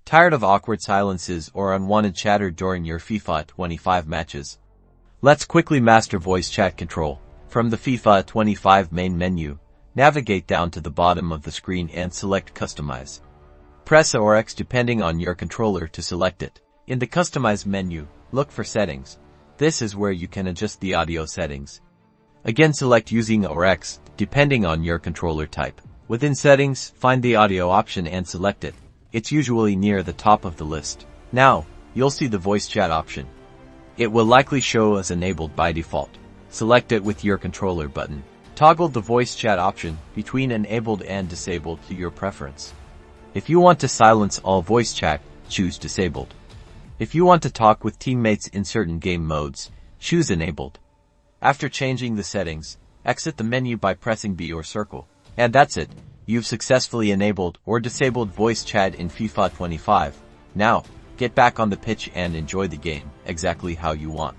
Tired of awkward silences or unwanted chatter during your FIFA 25 matches? Let's quickly master voice chat control. From the FIFA 25 main menu, navigate down to the bottom of the screen and select Customize. Press A or X depending on your controller to select it. In the Customize menu, look for Settings. This is where you can adjust the audio settings. Again, select using A or X depending on your controller type. Within Settings, find the audio option and select it. It's usually near the top of the list. Now, you'll see the voice chat option. It will likely show as enabled by default. Select it with your controller button. Toggle the voice chat option between enabled and disabled to your preference. If you want to silence all voice chat, choose disabled. If you want to talk with teammates in certain game modes, choose enabled. After changing the settings, exit the menu by pressing B or circle. And that's it. You've successfully enabled or disabled voice chat in FIFA 25. Now, get back on the pitch and enjoy the game exactly how you want.